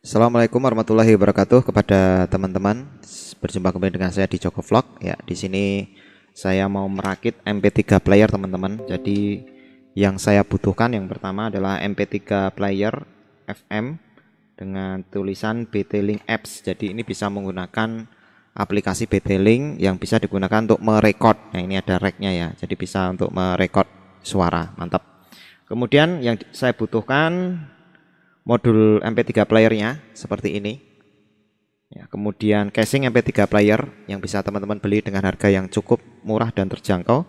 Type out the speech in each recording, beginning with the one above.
Assalamualaikum warahmatullahi wabarakatuh kepada teman-teman. Berjumpa kembali dengan saya di Joko Vlog. Ya, di sini saya mau merakit MP3 player teman-teman. Jadi yang saya butuhkan yang pertama adalah MP3 player FM dengan tulisan BT-Link Apps. Jadi ini bisa menggunakan aplikasi BT-Link yang bisa digunakan untuk merekod. Nah, ini ada rack-nya ya. Jadi bisa untuk merekod suara. Mantap. Kemudian yang saya butuhkan modul MP3 playernya seperti ini ya, kemudian casing MP3 player yang bisa teman-teman beli dengan harga yang cukup murah dan terjangkau.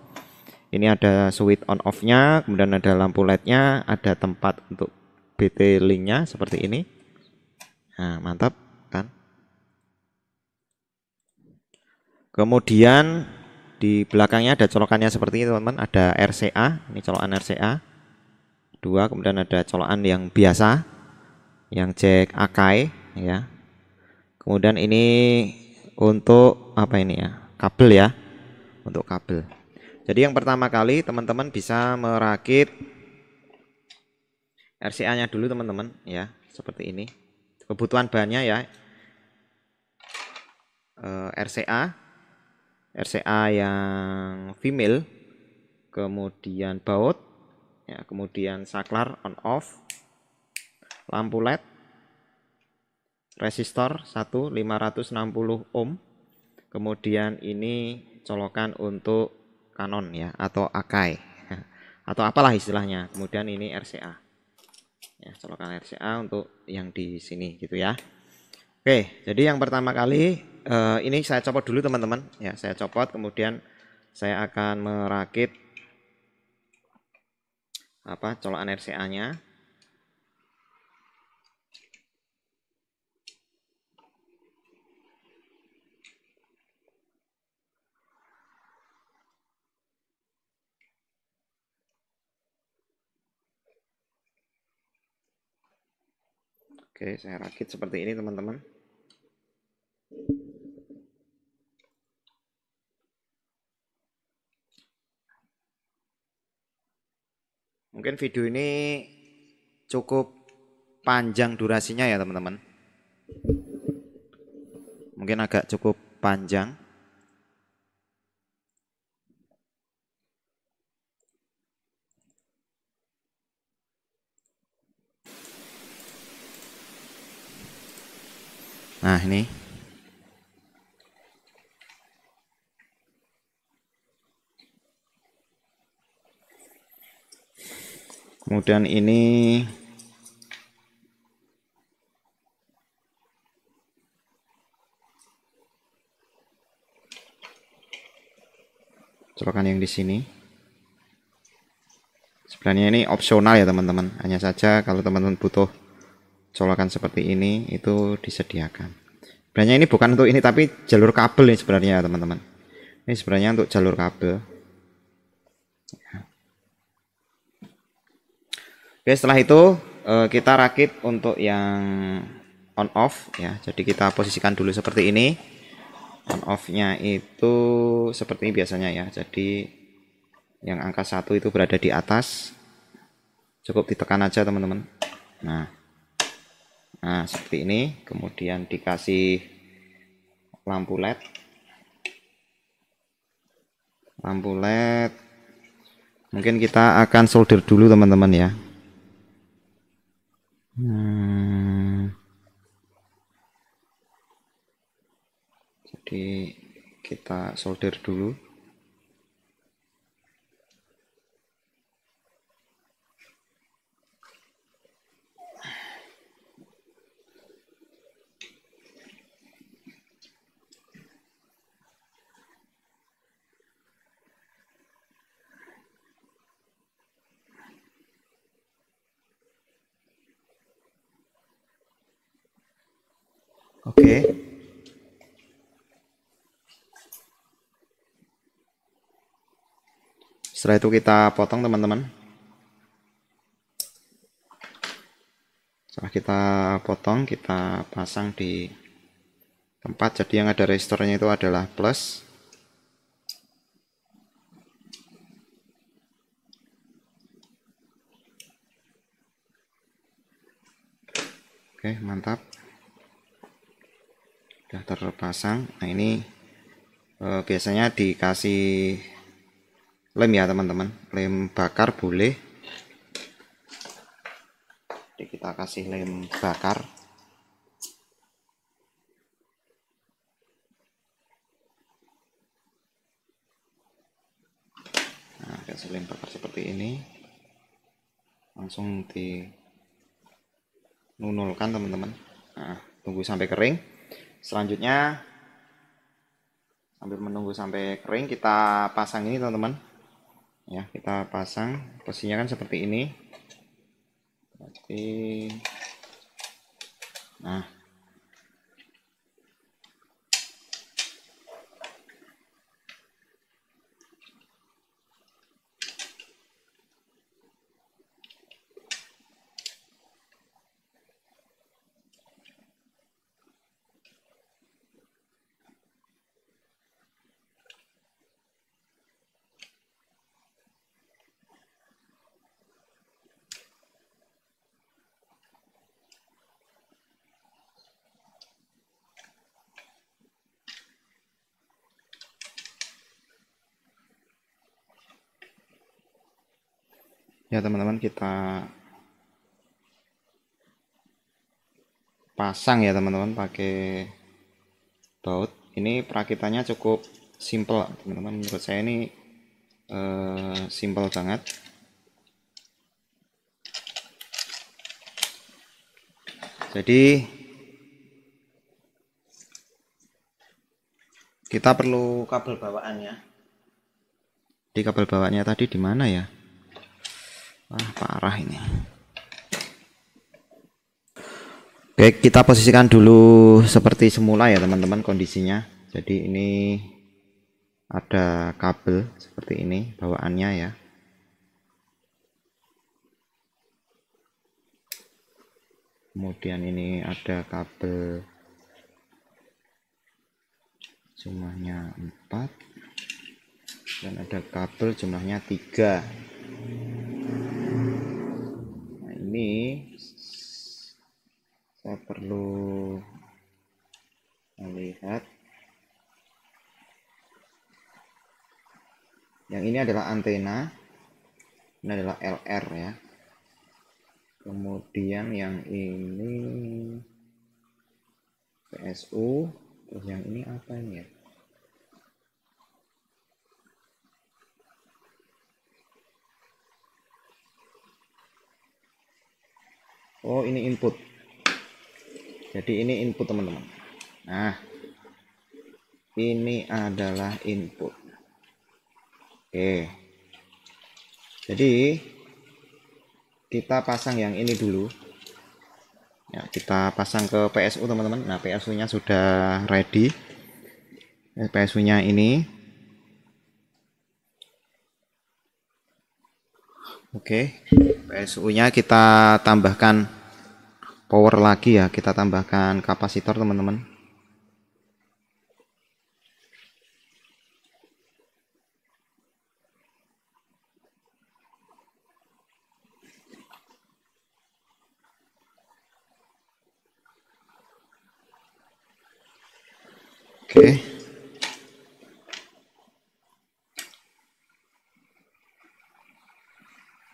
Ini ada switch on off nya, kemudian ada lampu LED-nya, ada tempat untuk BT link-nya seperti ini. Nah, mantap kan. Kemudian di belakangnya ada colokannya seperti ini teman-teman, ada RCA, ini colokan RCA dua, kemudian ada colokan yang biasa yang jack Akai ya. Kemudian ini untuk apa ini ya? Kabel ya. Untuk kabel. Jadi yang pertama kali teman-teman bisa merakit RCA-nya dulu teman-teman ya, seperti ini. Kebutuhan bahannya ya RCA yang female, kemudian baut ya, kemudian saklar on off, lampu LED, resistor 560 ohm. Kemudian ini colokan untuk kanon ya atau Akai atau apalah istilahnya. Kemudian ini RCA. Ya, colokan RCA untuk yang di sini gitu ya. Oke, jadi yang pertama kali ini saya copot dulu teman-teman. Ya, saya copot kemudian saya akan merakit colokan RCA-nya. Oke, saya rakit seperti ini teman-teman. Mungkin video ini cukup panjang durasinya ya teman-teman. Mungkin agak cukup panjang. Nah, ini. Kemudian ini colokan yang di sini. Sebenarnya ini opsional ya teman-teman. Hanya saja kalau teman-teman butuh colokan seperti ini itu disediakan. Sebenarnya ini bukan untuk ini tapi jalur kabel nih sebenarnya teman-teman. Ini sebenarnya untuk jalur kabel. Oke, setelah itu kita rakit untuk yang on off ya. Jadi kita posisikan dulu seperti ini. On off-nya itu seperti ini biasanya ya. Jadi yang angka 1 itu berada di atas. Cukup ditekan aja teman-teman. Nah, seperti ini. Kemudian dikasih lampu LED. Lampu LED. Mungkin kita akan solder dulu teman-teman ya. Jadi kita solder dulu. Oke. Setelah itu kita potong teman-teman. Setelah kita potong, kita pasang di tempat. Jadi yang ada resistornya itu adalah plus. Oke, Oke, mantap, udah terpasang. Nah ini biasanya dikasih lem ya teman-teman, lem bakar boleh. Jadi kita kasih lem bakar. Nah, kasih lem bakar seperti ini, langsung dinunulkan teman-teman. Nah, tunggu sampai kering. Selanjutnya sambil menunggu sampai kering, kita pasang ini teman-teman. Ya, kita pasang, posisinya kan seperti ini. Nah, ya teman-teman, kita pasang ya teman-teman pakai baut. Ini perakitannya cukup simple teman-teman, menurut saya ini simple banget. Jadi kita perlu kabel bawaannya. Di kabel bawaannya tadi di mana ya? Wah, parah ini. Oke, kita posisikan dulu seperti semula ya teman-teman kondisinya. Jadi ini ada kabel seperti ini bawaannya ya. Kemudian ini ada kabel jumlahnya 4 dan ada kabel jumlahnya 3. Nah, ini saya perlu melihat yang ini adalah antena, ini adalah LR ya. Kemudian yang ini PSU, terus yang ini apa ini ya? Oh, ini input. Jadi ini input teman-teman. Nah, ini adalah input. Oke. Jadi kita pasang yang ini dulu. Ya, kita pasang ke PSU teman-teman. Nah, PSU-nya sudah ready. PSU-nya ini. Oke. PSU-nya kita tambahkan power lagi ya, kita tambahkan kapasitor teman-teman. Oke.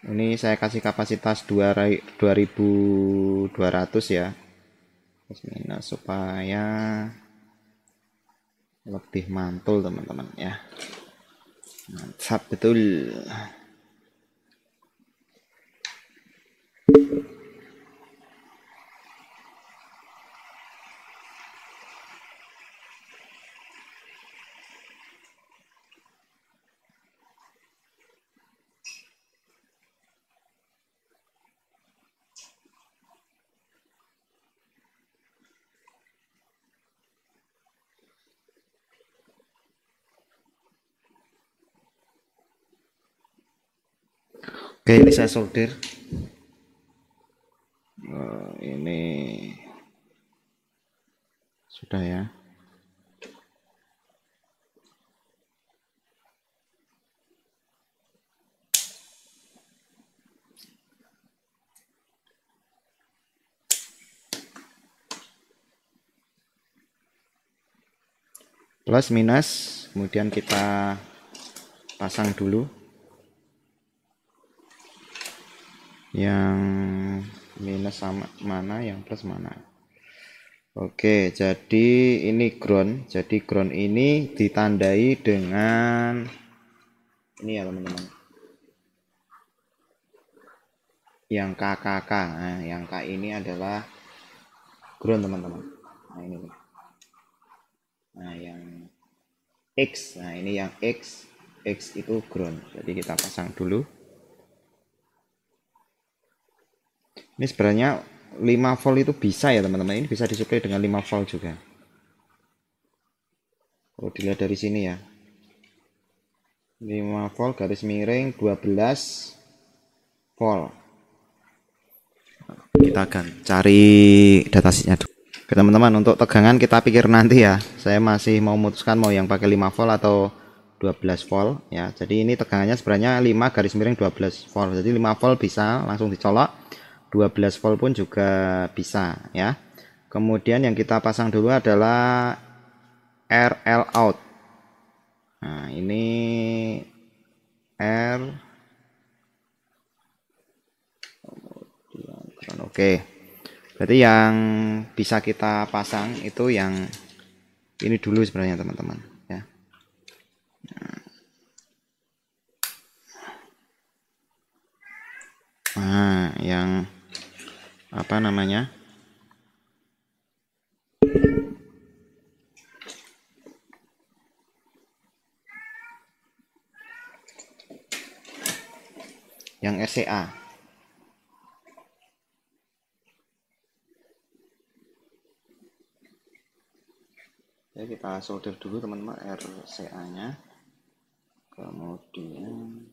Ini saya kasih kapasitas 2200 ya. Plus minus supaya lebih mantul teman-teman ya. Mantap betul. Oke, ini saya solder. Ini sudah ya. plus minus, kemudian kita pasang dulu yang minus sama mana, yang plus mana. Oke, jadi ini ground. Jadi ground ini ditandai dengan ini ya teman-teman, yang KKK. Nah, yang K ini adalah ground teman-teman. Nah ini, nah yang X, nah ini yang X itu ground. Jadi kita pasang dulu. Ini sebenarnya 5 volt itu bisa ya teman-teman, ini bisa disuplai dengan 5 volt juga. Kalau dilihat dari sini ya, 5 volt garis miring 12 volt. Kita akan cari datasheetnya dulu. Oke teman-teman, untuk tegangan kita pikir nanti ya. Saya masih mau memutuskan mau yang pakai 5 volt atau 12 volt ya. Jadi ini tegangannya sebenarnya 5 garis miring 12 volt. Jadi 5 volt bisa langsung dicolok, 12 volt pun juga bisa ya. Kemudian yang kita pasang dulu adalah RL out. Nah ini R, oke, berarti yang bisa kita pasang itu yang ini dulu sebenarnya teman-teman ya. Nah yang apa namanya, yang RCA. Ya, kita solder dulu teman-teman RCA nya, kemudian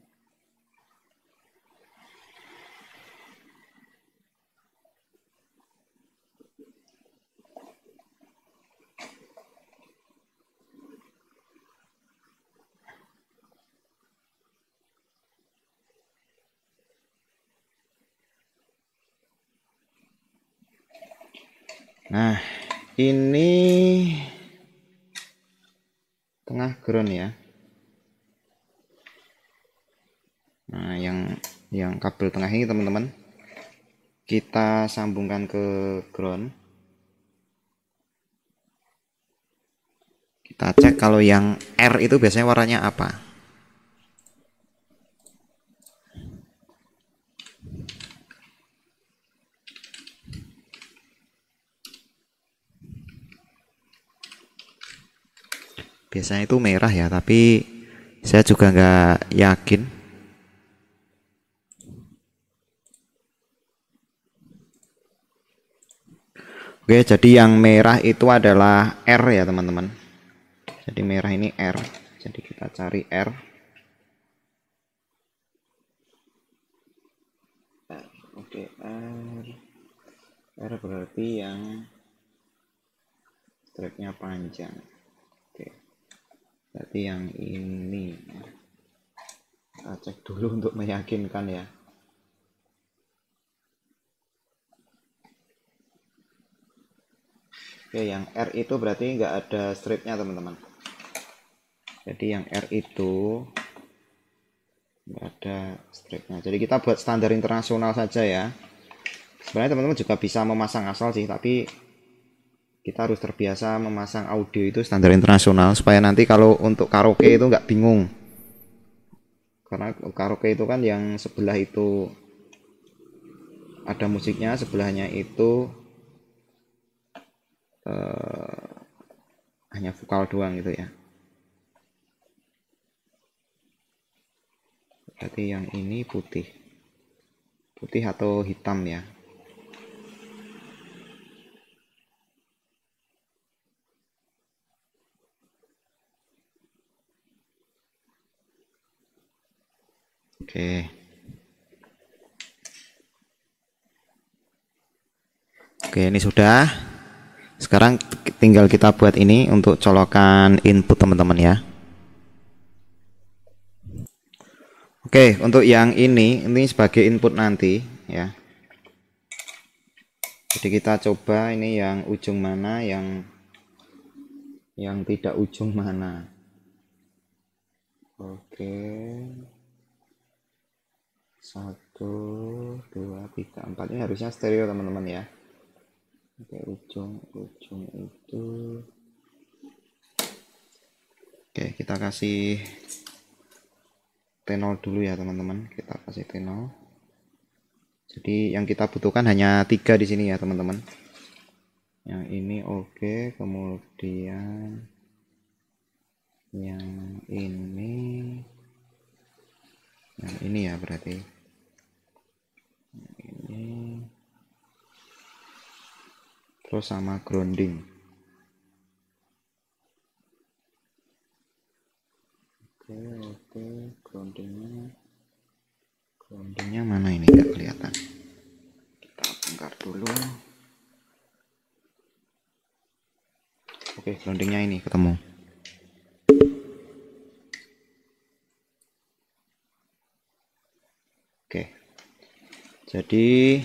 nah ini tengah ground ya. Nah yang kabel tengah ini teman-teman kita sambungkan ke ground. Kita cek kalau yang R itu biasanya warnanya apa. Biasanya itu merah ya, tapi saya juga nggak yakin. Oke, jadi yang merah itu adalah R ya teman-teman. Jadi merah ini R. Jadi kita cari R. Oke, R berarti yang streknya panjang. Oke, berarti yang ini. Kita cek dulu untuk meyakinkan ya. Oke, yang R itu berarti nggak ada stripnya teman-teman. Jadi yang R itu nggak ada stripnya. Jadi kita buat standar internasional saja ya. Sebenarnya teman-teman juga bisa memasang asal sih, tapi kita harus terbiasa memasang audio itu standar internasional supaya nanti kalau untuk karaoke itu nggak bingung. Karena karaoke itu kan yang sebelah itu ada musiknya, sebelahnya itu hanya vokal doang gitu ya. Berarti yang ini putih atau hitam ya. Oke, ini sudah. Sekarang tinggal kita buat ini untuk colokan input teman-teman ya. Oke, untuk yang ini sebagai input nanti ya. Jadi kita coba ini yang ujung mana, yang yang tidak ujung mana. Oke, 1 2 3 4 ini harusnya stereo teman-teman ya. Oke, ujung itu. Oke, kita kasih T0 dulu ya teman-teman. Kita kasih T0. Jadi yang kita butuhkan hanya 3 di sini ya teman-teman. Yang ini oke, kemudian yang ini ya berarti ini, terus sama grounding. Oke, groundingnya mana ini, nggak kelihatan. Kita bongkar dulu. Oke, groundingnya ini ketemu. Oke, jadi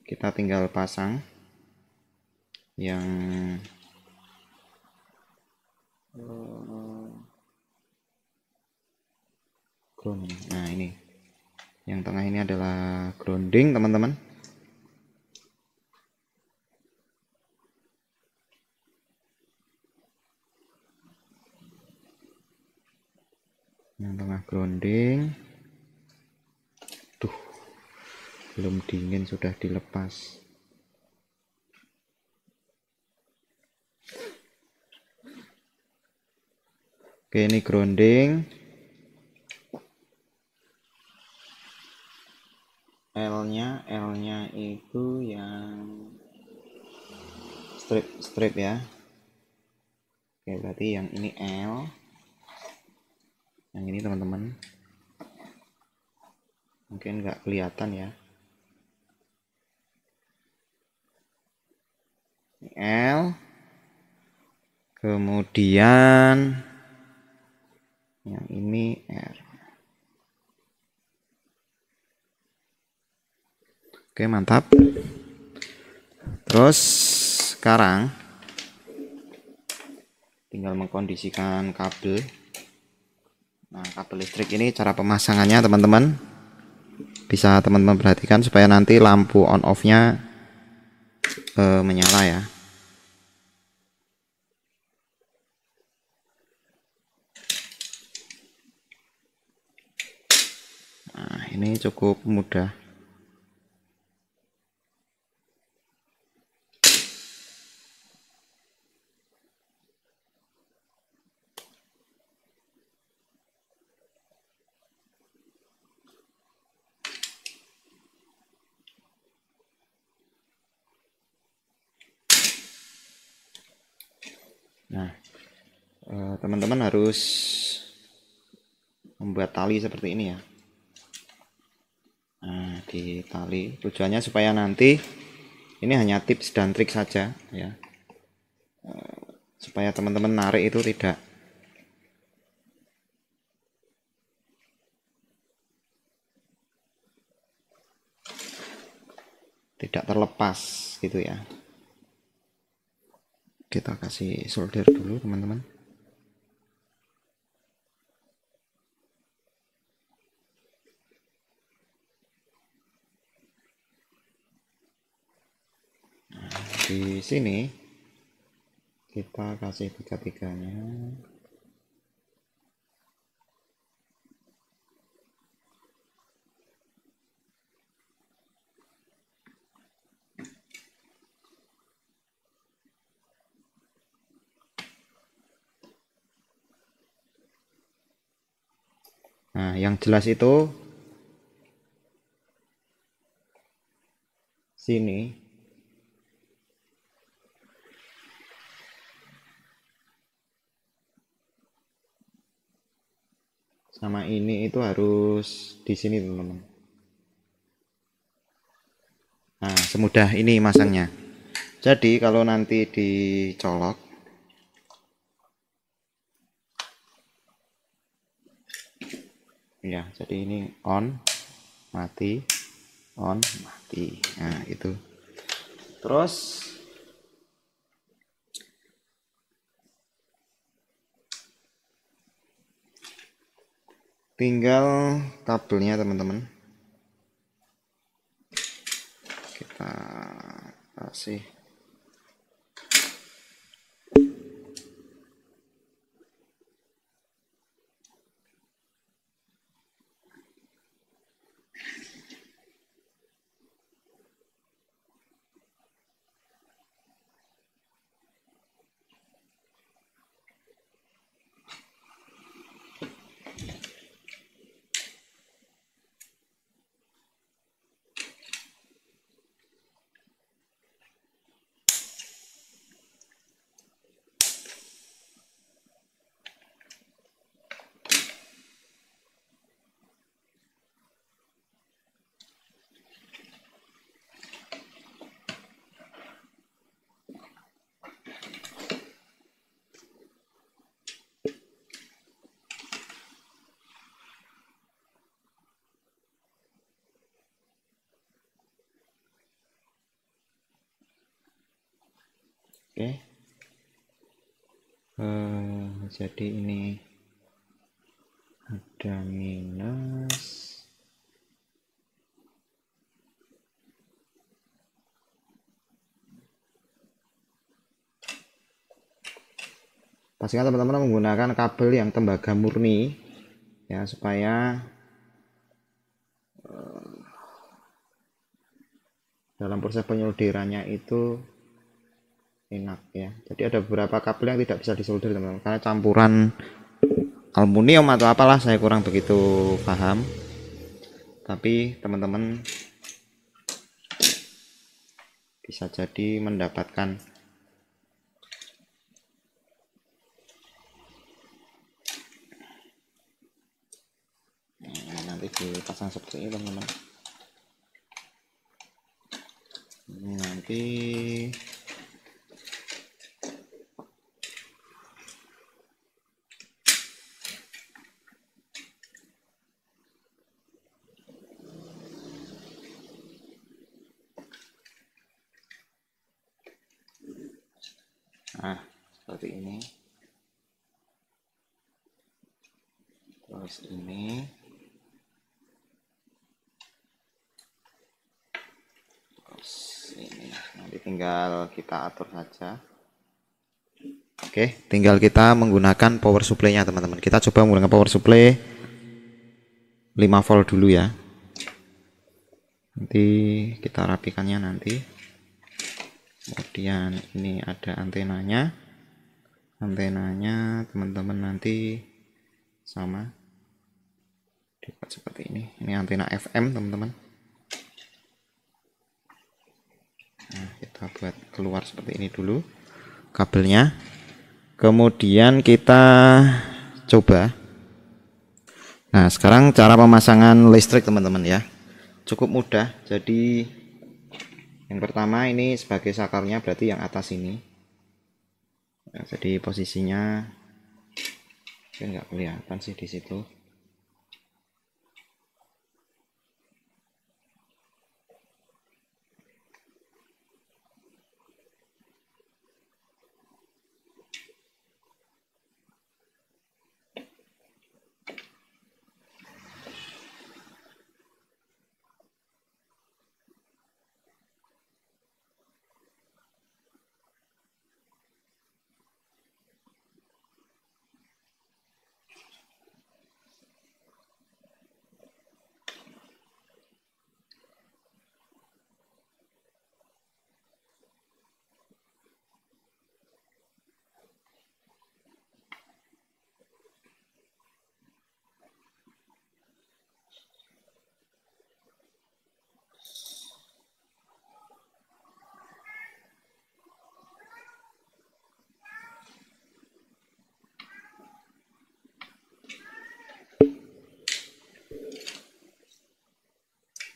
kita tinggal pasang yang grounding. Nah ini yang tengah ini adalah grounding teman-teman. Yang tengah grounding. Tuh, belum dingin sudah dilepas. Oke, ini grounding. L-nya itu yang strip ya. Oke, berarti yang ini L. Yang ini teman-teman. Mungkin nggak kelihatan ya. L. Kemudian yang ini R. Oke, mantap. Terus sekarang tinggal mengkondisikan kabel. Nah, kabel listrik ini cara pemasangannya teman-teman bisa teman-teman perhatikan supaya nanti lampu on off-nya menyala ya. Nah, ini cukup mudah. Nah, teman-teman harus membuat tali seperti ini ya. Nah, di tali tujuannya supaya nanti ini hanya tips dan trik saja ya, supaya teman-teman narik itu tidak terlepas gitu ya. Kita kasih solder dulu teman-teman. Nah, di sini kita kasih tiga-tiganya. Nah, yang jelas itu sini sama ini itu harus di sini teman-teman. Nah, semudah ini masangnya. Jadi kalau nanti dicolok ya, jadi ini on, mati, on, mati. Nah, itu. Terus tinggal kabelnya teman-teman kita kasih. Oke. Jadi ini ada minus, pastikan teman-teman menggunakan kabel yang tembaga murni ya, supaya dalam proses penyolderannya itu enak ya. Jadi ada beberapa kabel yang tidak bisa disolder teman-teman, karena campuran aluminium atau apalah, saya kurang begitu paham, tapi teman-teman bisa jadi mendapatkan nanti dipasang seperti ini teman-teman. Ini nanti seperti ini, terus ini, terus ini, nanti tinggal kita atur saja. Oke, tinggal kita menggunakan power supply-nya teman-teman. Kita coba menggunakan power supply 5 volt dulu ya. Nanti kita rapikannya nanti. Kemudian ini ada antenanya. Antenanya teman-teman nanti sama dibuat seperti ini. Ini antena FM teman-teman. Nah, kita buat keluar seperti ini dulu kabelnya. Kemudian kita coba. Nah, sekarang cara pemasangan listrik teman-teman ya. Cukup mudah. Jadi yang pertama ini sebagai sakarnya, berarti yang atas ini. Nah, jadi posisinya nggak kelihatan sih di situ.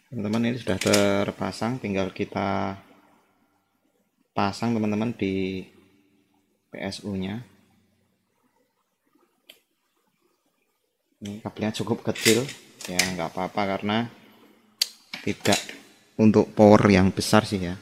Teman-teman, ini sudah terpasang, tinggal kita pasang teman-teman di PSU nya. Ini kabelnya cukup kecil ya, nggak apa-apa karena tidak untuk power yang besar sih ya.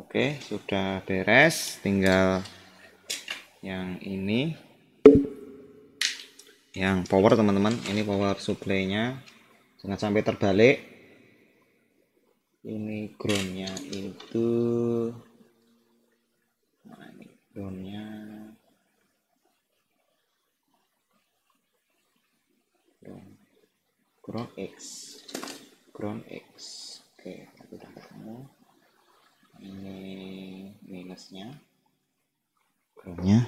Oke, sudah beres, tinggal yang ini, yang power teman-teman. Ini power supply-nya, jangan sampai terbalik. Ini groundnya itu, nah ini groundnya, ground X, ground X. Oke, udah ketemu. Ini minusnya, groundnya.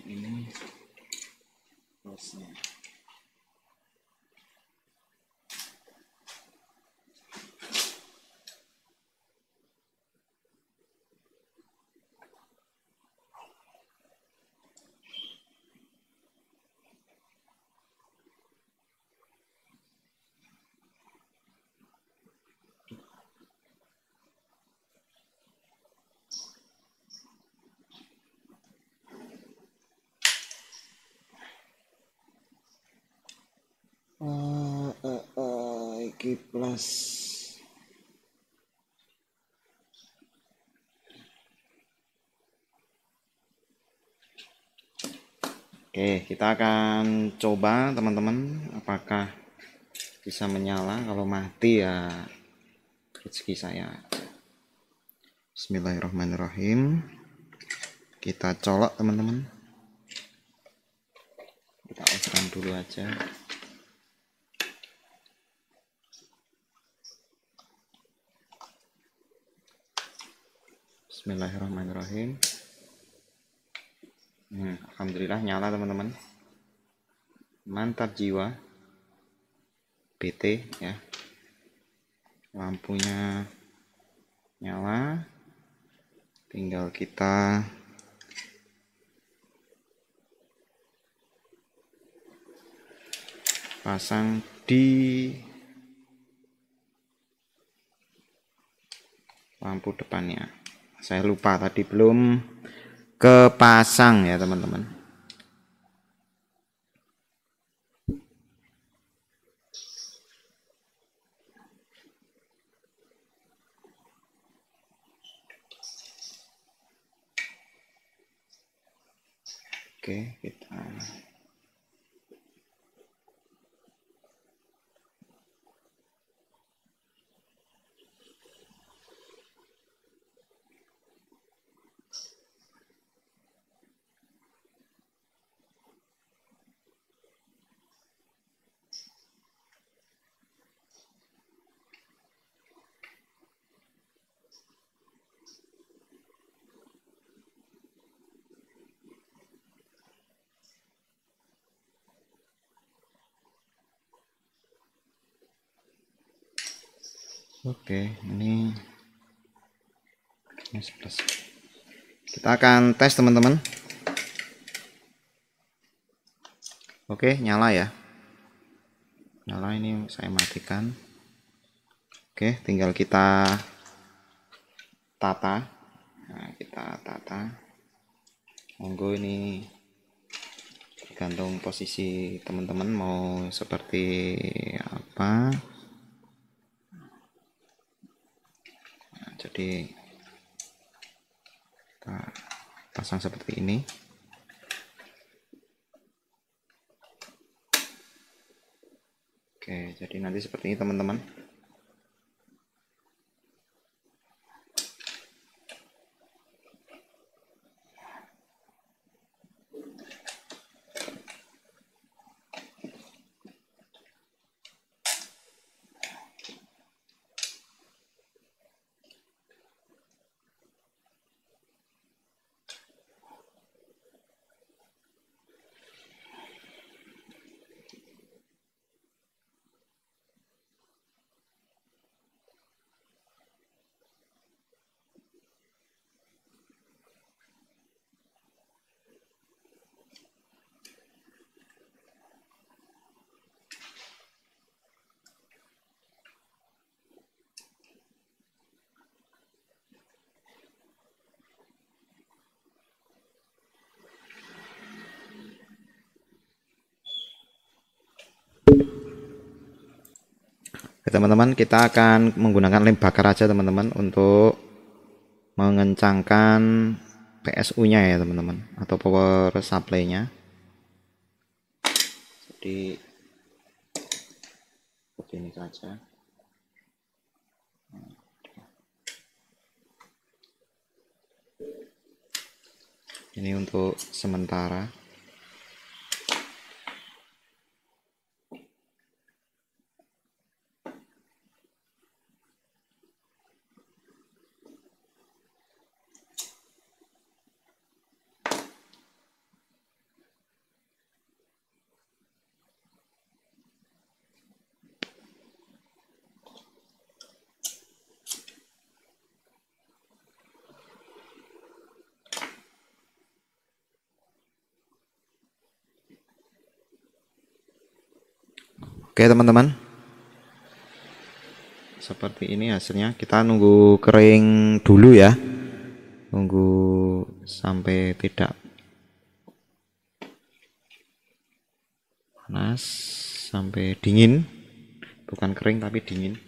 Ini plusnya. Iki plus. Oke, kita akan coba teman-teman apakah bisa menyala. Kalau mati ya rezeki saya. Bismillahirrahmanirrahim. Kita colok teman-teman. Kita on dulu aja. Bismillahirrahmanirrahim. Alhamdulillah nyala teman-teman. Mantap jiwa. BT ya. Lampunya nyala. Tinggal kita pasang di lampu depannya. Saya lupa tadi belum kepasang ya teman-teman. Oke, kita oke, ini plus. Kita akan tes teman-teman. Oke, nyala ya. Nyala, ini saya matikan. Oke, tinggal kita tata. Nah, kita tata. Monggo, ini tergantung posisi teman-teman mau seperti apa. Nah, jadi kita pasang seperti ini. Oke, jadi nanti seperti ini teman-teman. Oke teman-teman, kita akan menggunakan lem bakar aja teman-teman untuk mengencangkan PSU-nya ya teman-teman, atau power supply-nya. Jadi seperti ini saja. Ini untuk sementara. Oke teman-teman, seperti ini hasilnya. Kita nunggu kering dulu ya, nunggu sampai tidak panas, sampai dingin, bukan kering tapi dingin.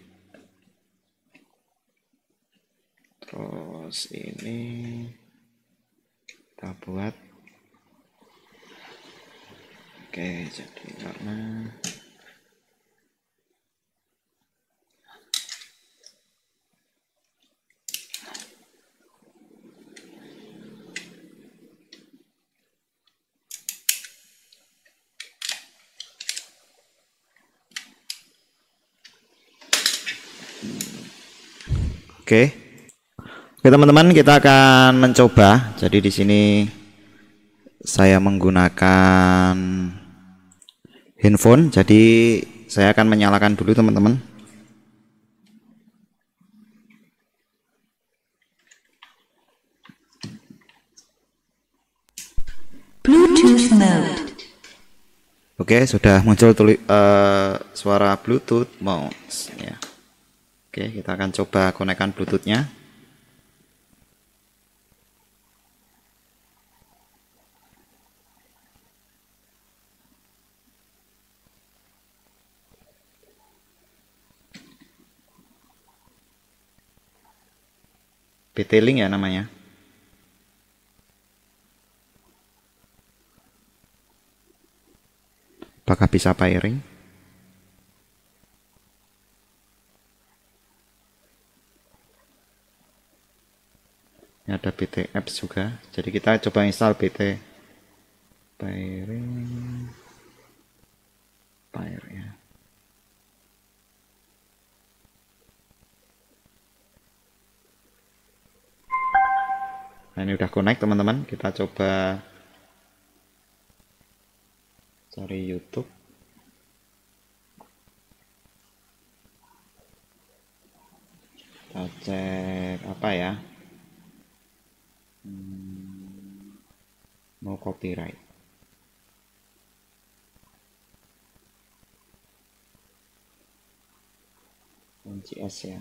Terus ini kita buat, oke, jadi warna oke. Oke teman-teman, kita akan mencoba. Jadi di sini saya menggunakan handphone. Jadi saya akan menyalakan dulu teman-teman. Bluetooth mode. Oke, sudah muncul suara Bluetooth mode ya. Oke, kita akan coba konekkan Bluetooth-nya. BT-Link ya namanya. Apakah bisa pairing? Ini ada BT Apps juga. Jadi kita coba install BT pairing ya. Nah, ini udah connect teman-teman. Kita coba cari YouTube. Kita cek apa ya? No copyright. NCS ya.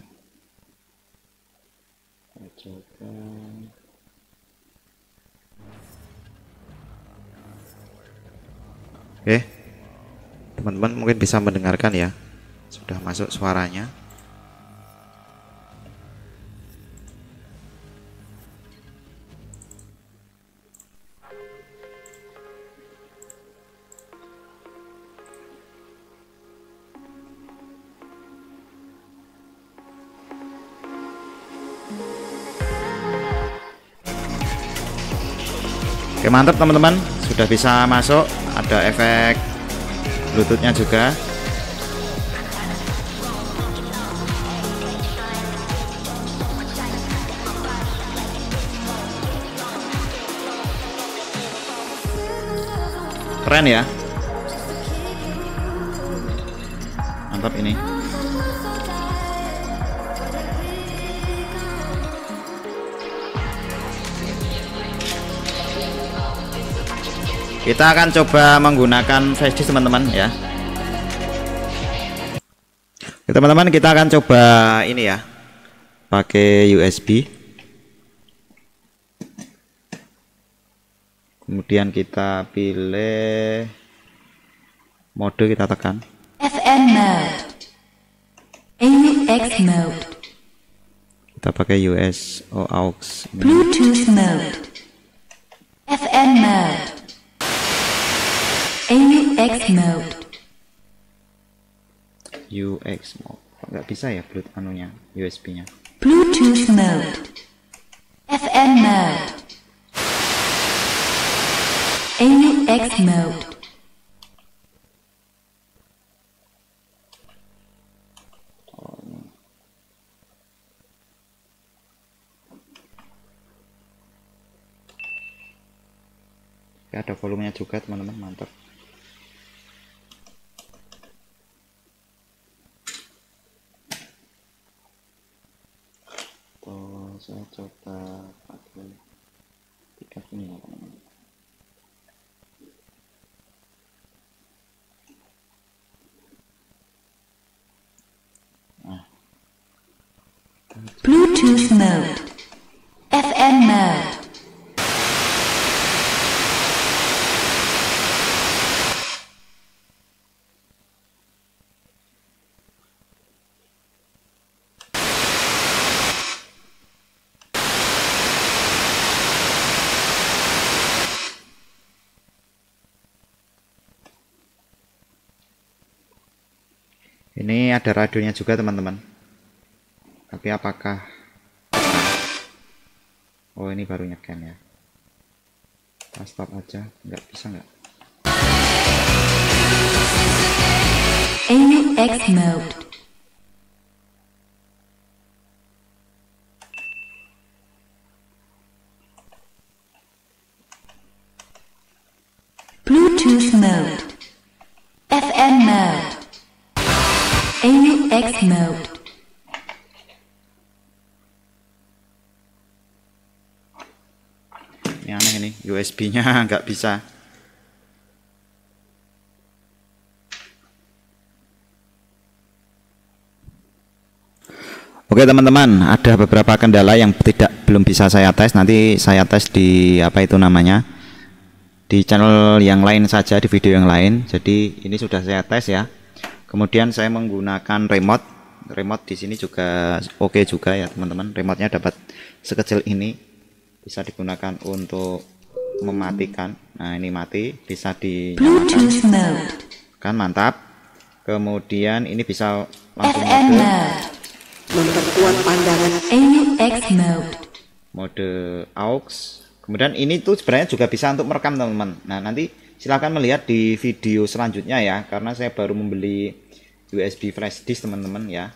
Kita coba. Oke, teman-teman mungkin bisa mendengarkan ya, sudah masuk suaranya. Oke, mantap teman-teman, sudah bisa masuk. Ada efek Bluetooth-nya juga. Keren ya, mantap ini. Kita akan coba menggunakan flash disk teman-teman ya. Oke, teman-teman, kita akan coba ini ya, pakai USB. Kemudian kita pilih mode, kita tekan FM mode. AUX mode. Kita pakai USO AUX. Bluetooth mode. FM mode. AUX mode. UX mode. Nggak bisa ya Bluetooth anunya, USB-nya. Bluetooth mode. FM mode. AUX mode. Ya, ada volumenya juga teman-teman, mantap. Tuh, saya coba pakai tiket ini ya teman-teman. Nah, Bluetooth mode. FM mode. ini ada radionya juga teman-teman. Tapi apakah, oh ini baru nyeken ya. Kita stop aja, nggak bisa nggak? AUX mode. Bluetooth mode. FM mode. AUX mode. Ini aneh ini, USB-nya nggak bisa. Oke teman-teman, ada beberapa kendala yang belum bisa saya tes. Nanti saya tes di apa itu namanya, di channel yang lain saja, di video yang lain. Jadi ini sudah saya tes ya. Kemudian saya menggunakan remote. Remote di sini juga oke juga ya teman-teman. Remote-nya dapat sekecil ini, bisa digunakan untuk mematikan. Nah ini mati, bisa dinyalakan. Kan mantap. Kemudian ini bisa langsung memperkuat pandangan. AUX mode. Mode AUX. Kemudian ini tuh sebenarnya juga bisa untuk merekam teman-teman. Nah nanti silahkan melihat di video selanjutnya ya, karena saya baru membeli USB flash disk teman-teman ya.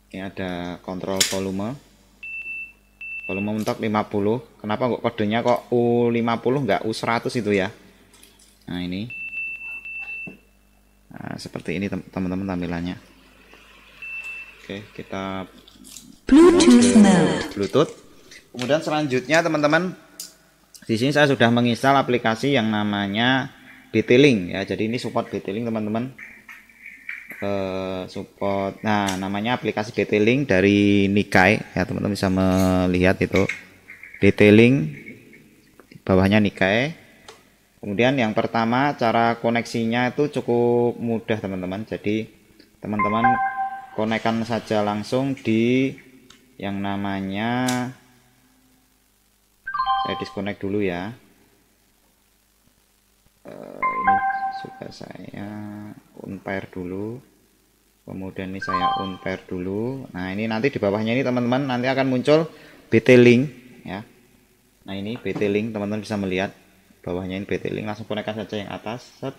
Ini ada kontrol volume mentok 50. Kenapa kok kodenya kok U50 enggak U100 itu ya. Nah ini, nah, seperti ini teman-teman tampilannya. Oke, kita Bluetooth. Kemudian selanjutnya teman-teman, di sini saya sudah menginstal aplikasi yang namanya BT-Link ya. Jadi ini support BT-Link teman-teman. Support. Nah, namanya aplikasi BT-Link dari Nikkei ya, teman-teman bisa melihat itu. BT-Link bawahnya Nikkei. Kemudian yang pertama, cara koneksinya itu cukup mudah teman-teman. Jadi teman-teman konekkan saja langsung di yang namanya, saya disconnect dulu ya. Ini juga saya unpair dulu, kemudian ini saya unpair dulu. Nah ini nanti di bawahnya ini teman-teman nanti akan muncul BT-Link ya. Nah ini BT-Link, teman-teman bisa melihat bawahnya ini BT-Link. Langsung konekkan saja yang atas, set.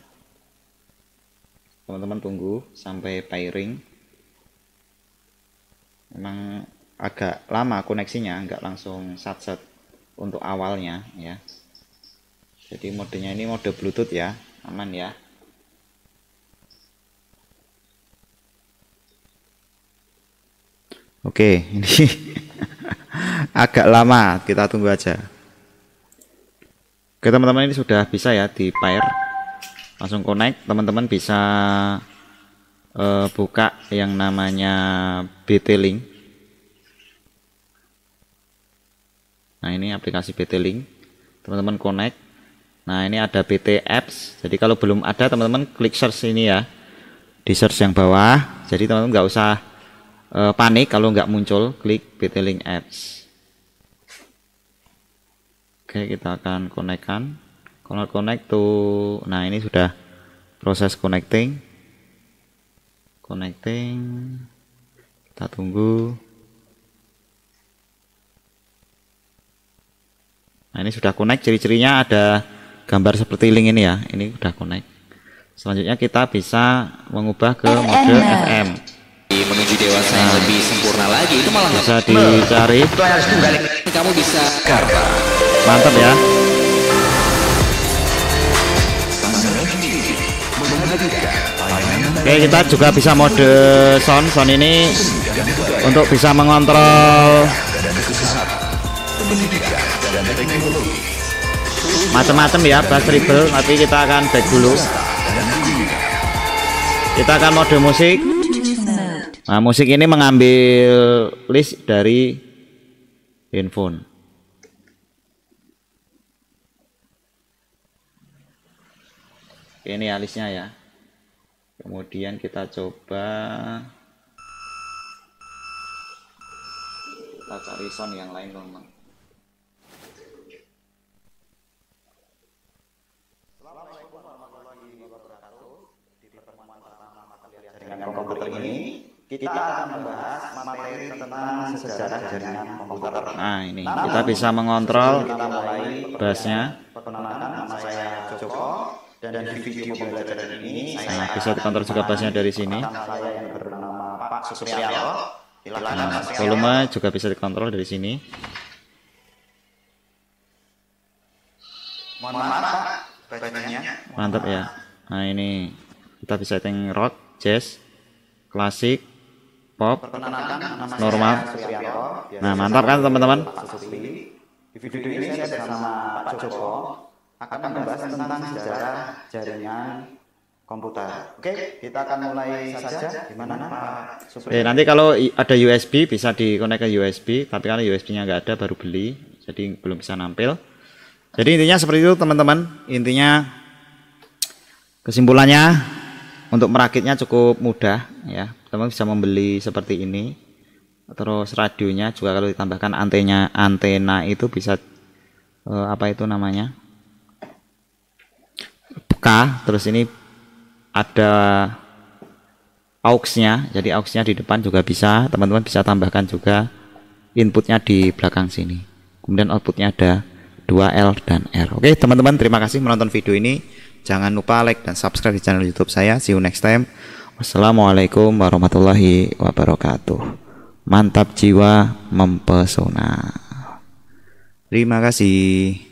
Teman-teman tunggu sampai pairing. Memang agak lama koneksinya, nggak langsung sat-set untuk awalnya ya. Jadi modenya ini mode Bluetooth ya, aman ya. Oke, ini agak lama, kita tunggu aja. Oke teman-teman, ini sudah bisa ya di pair, langsung connect. Teman-teman bisa buka yang namanya BT-Link. Nah ini aplikasi BT-Link, teman-teman connect. Nah ini ada BT Apps. Jadi kalau belum ada teman-teman klik search ini ya, di search yang bawah. Jadi teman-teman nggak usah panik kalau nggak muncul, klik BT-Link Apps. Oke, kita akan konekkan. Kalau connect tuh, nah ini sudah proses connecting. Kita tunggu. Nah ini sudah connect, ciri-cirinya ada gambar seperti link ini ya. Ini sudah connect. Selanjutnya kita bisa mengubah ke mode FM. Menuju dewasa yang lebih sempurna lagi itu malah Bisa dicari. kamu bisa karta. Mantap ya. Oke, kita juga bisa mode sound ini untuk bisa mengontrol macam-macam ya, bass treble. Tapi kita akan back dulu. Kita akan mode musik. Nah, musik ini mengambil list dari handphone. Ini ya listnya ya. Kemudian kita coba, kita cari sound yang lain teman-teman. Dengan komputer ini kita akan membahas materi tentang sejarah jaringan komputer. Nah ini kita bisa mengontrol bassnya. Perkenalkan, nama saya Joko, dan di video pembelajaran ini saya bisa dikontrol juga bassnya dari sini. Saya yang bernama Pak Supriyanto. Nah, volume juga bisa dikontrol dari sini. Mohon maaf Pak, backgroundnya. Mantap ya. Nah ini kita bisa setting rock, jazz, klasik, pop, normal. Nah mantap kan teman-teman. Di video ini saya bersama Pak Joko akan membahas tentang sejarah jaringan komputer. Oke, kita akan mulai saja. Gimana Pak Supri? Nanti kalau ada USB bisa dikonek ke USB, tapi kalau USB-nya nggak ada baru beli, jadi belum bisa nampil. Jadi intinya seperti itu teman-teman. Intinya kesimpulannya untuk merakitnya cukup mudah ya. Teman bisa membeli seperti ini. Terus radionya juga kalau ditambahkan antena itu bisa apa itu namanya? Peka. Terus ini ada aux-nya. Jadi aux-nya di depan juga bisa. Teman-teman bisa tambahkan juga inputnya di belakang sini. Kemudian outputnya ada 2L dan R. Oke teman-teman, terima kasih menonton video ini. Jangan lupa like dan subscribe di channel YouTube saya. See you next time. Wassalamualaikum warahmatullahi wabarakatuh. Mantap jiwa mempesona. Terima kasih.